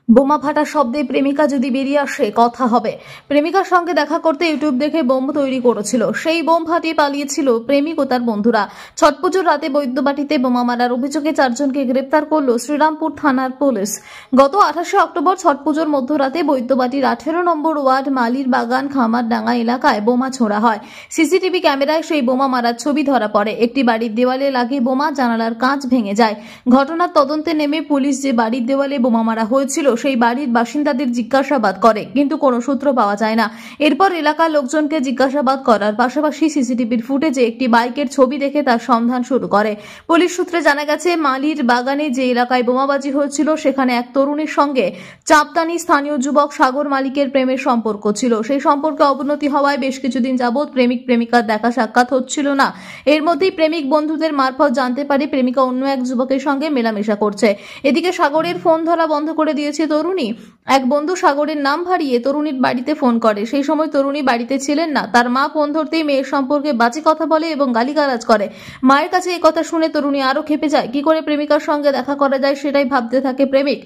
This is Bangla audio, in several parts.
বোমা ফাটার শব্দে প্রেমিকা যদি বেরিয়ে আসে কথা হবে। প্রেমিকার সঙ্গে দেখা করতে ইউটিউব দেখে বোম তৈরি করেছিল, সেই বোম ফাটিয়ে পালিয়েছিল প্রেমিক ও তার বন্ধুরা। ছট পুজোর রাতে বৈদ্যবাটিতে বোমা মারার অভিযোগে 4 জনকে গ্রেপ্তার করল শ্রীরামপুর থানার পুলিশ। গত 28 অক্টোবর ছট পুজোর মধ্যরাতে বৈদ্যবাটির 18 নম্বর ওয়ার্ড মালির বাগান খামারডাঙ্গা এলাকায় বোমা ছোড়া হয়। সিসিটিভি ক্যামেরায় সেই বোমা মারার ছবি ধরা পড়ে। একটি বাড়ির দেওয়ালে লাগে বোমা, জানালার কাঁচ ভেঙে যায়। ঘটনার তদন্তে নেমে পুলিশ যে বাড়ির দেওয়ালে বোমা মারা হয়েছিল সেই বাড়ির বাসিন্দাদের জিজ্ঞাসাবাদ করে, কিন্তু কোনো সূত্র পাওয়া যায় না। এরপর এলাকার লোকজনকে জিজ্ঞাসাবাদ করার পাশাপাশি সিসিটিভির ফুটেজে একটি বাইকের ছবি দেখে তার সন্ধান শুরু করে। পুলিশ সূত্রে জানা গেছে, মালির বাগানে যে এলাকায় বোমাবাজি হয়েছিল সেখানে এক তরুণীর সঙ্গে চাপদানি স্থানীয় যুবক সাগর মালিকের প্রেমের সম্পর্ক ছিল। সেই সম্পর্কে অবনতি হওয়ায় বেশ কিছুদিন যাবৎ প্রেমিক প্রেমিকার দেখা সাক্ষাৎ হচ্ছিল না। এর মধ্যেই প্রেমিক বন্ধুদের মারফত জানতে পারে প্রেমিকা অন্য এক যুবকের সঙ্গে মেলামেশা করছে। এদিকে সাগরের ফোন ধরা বন্ধ করে দিয়েছে তরুণী। এক বন্ধু সাগরের নাম হারিয়ে তরুণীর বাড়িতে ফোন করে। সেই সময় তরুণী বাড়িতে ছিলেন না। তার মা ফোন ধরতেই মেয়ের সম্পর্কে বাজে কথা বলে এবং গালিগালাজ করে। মায়ের কাছে এই কথা শুনে তরুণী আরো ক্ষেপে যায়। কি করে প্রেমিকার সঙ্গে দেখা করা যায় সেটাই ভাবতে থাকে প্রেমিক।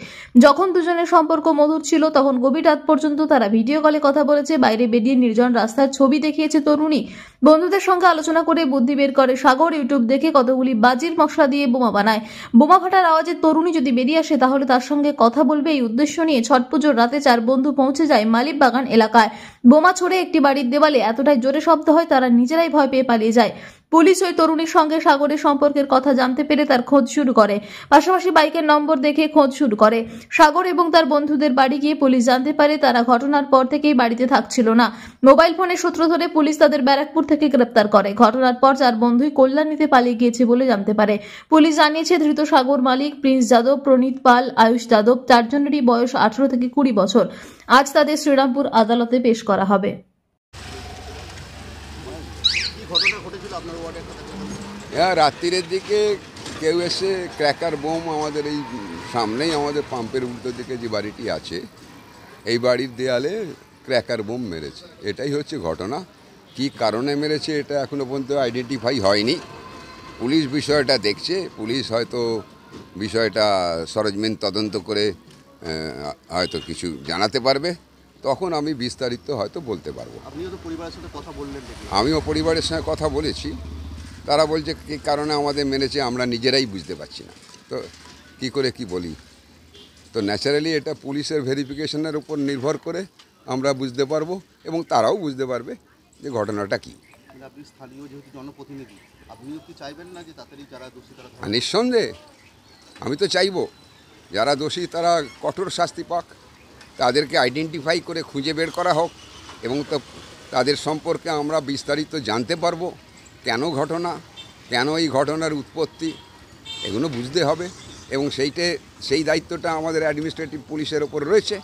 যখন দুজনের সম্পর্ক মধুর ছিল তখন গভীর রাত পর্যন্ত তারা ভিডিও কলে কথা বলেছে। বাইরে বেরিয়ে নির্জন রাস্তার ছবি দেখিয়েছে তরুণী। বন্ধুদের সঙ্গে আলোচনা করে বুদ্ধি বের করে সাগর। ইউটিউব দেখে কতগুলি বাজির মশলা দিয়ে বোমা বানায়। বোমা ফাটার আওয়াজে তরুণী যদি বেরিয়ে আসে তাহলে তার সঙ্গে কথা বলবে, এই উদ্দেশ্য নিয়ে ছট পুজোর রাতে 4 বন্ধু পৌঁছে যায় মালির বাগান এলাকায়। বোমা ছড়ে একটি বাড়ির দেওয়ালে এতটাই জোরে শব্দ হয় তারা নিজেরাই ভয় পেয়ে পালিয়ে যায়। পুলিশ ওই তরুণীর সঙ্গে সাগরের সম্পর্কের কথা জানতে পেরে তার খোঁজ শুরু করে। পাশাপাশি বাইকের নম্বর দেখে খোঁজ শুরু করে। সাগর এবং তার বন্ধুদের বাড়ি গিয়ে পুলিশ জানতে পারে তারা ঘটনার পর থেকেই বাড়িতে থাকছিল না। মোবাইল ফোনের সূত্র ধরে পুলিশ তাদের ব্যারাকপুর থেকে গ্রেপ্তার করে। ঘটনার পর 4 বন্ধুই কল্যাণীতে পালিয়ে গিয়েছে বলে জানতে পারে পুলিশ। জানিয়েছে ধৃত সাগর মালিক, প্রিন্স যাদব, প্রনীত পাল, আয়ুষ যাদব 4 জনেরই বয়স 18 থেকে 20 বছর। আজ তাদের শ্রীরামপুর আদালতে পেশ করা হবে। রাত্রির দিকে কেউ এসে ক্র্যাকার বোম আমাদের এই সামনেই আমাদের পাম্পের উল্টো দিকে যে বাড়িটি আছে এই বাড়ির দেয়ালে ক্র্যাকার বোম মেরেছে। এটাই হচ্ছে ঘটনা। কি কারণে মেরেছে এটা এখনো পর্যন্ত আইডেন্টিফাই হয়নি। পুলিশ বিষয়টা দেখছে। পুলিশ হয়তো বিষয়টা সরেজমিন তদন্ত করে হয়তো কিছু জানাতে পারবে, তখন আমি বিস্তারিত হয়তো বলতে পারবো। আপনিও তো পরিবারের সাথে কথা বললেন? আমিও পরিবারের সঙ্গে কথা বলেছি। তারা বলছে কী কারণে আমাদের মেরেছে আমরা নিজেরাই বুঝতে পারছি না, তো কি করে কি বলি। তো ন্যাচারালি এটা পুলিশের ভেরিফিকেশনের উপর নির্ভর করে আমরা বুঝতে পারবো এবং তারাও বুঝতে পারবে যে ঘটনাটা কী। আপনি স্থানীয় যেহেতু জনপ্রতিনিধি, আপনিও কি চাইবেন না যে তাড়াতাড়ি যারা দোষী তারা? নিঃসন্দেহে আমি তো চাইবো যারা দোষী তারা কঠোর শাস্তি পাক, তাদেরকে আইডেন্টিফাই করে খুঁজে বের করা হোক এবং তো তাদের সম্পর্কে আমরা বিস্তারিত জানতে পারবো। কেন ঘটনা, কেন এই ঘটনার উৎপত্তি, এগুলো বুঝতে হবে এবং সেই দায়িত্বটা আমাদের অ্যাডমিনিস্ট্রেটিভ পুলিশের ওপর রয়েছে।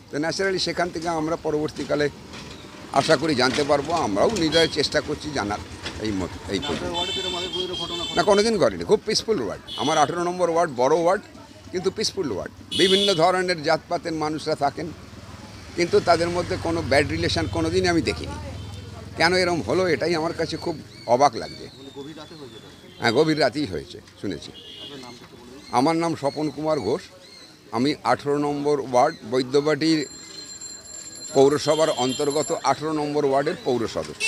তো ন্যাচারালি সেখান থেকে আমরা পরবর্তীকালে আশা করি জানতে পারবো। আমরাও নিজেরাই চেষ্টা করছি জানার। এই না, কোনোদিন করেনি। খুব পিসফুল ওয়ার্ড আমার 18 নম্বর ওয়ার্ড, বড় ওয়ার্ড কিন্তু পিসফুল ওয়ার্ড। বিভিন্ন ধরনের জাতপাতের মানুষরা থাকেন কিন্তু তাদের মধ্যে কোনো ব্যাড রিলেশন কোনোদিনই আমি দেখিনি। কেন এরকম হলো এটাই আমার কাছে খুব অবাক লাগছে। হ্যাঁ, গভীর রাতেই হয়েছে শুনেছি। আমার নাম স্বপন কুমার ঘোষ। আমি 18 নম্বর ওয়ার্ড বৈদ্যবাটির পৌরসভার অন্তর্গত 18 নম্বর ওয়ার্ডের পৌর সদস্য।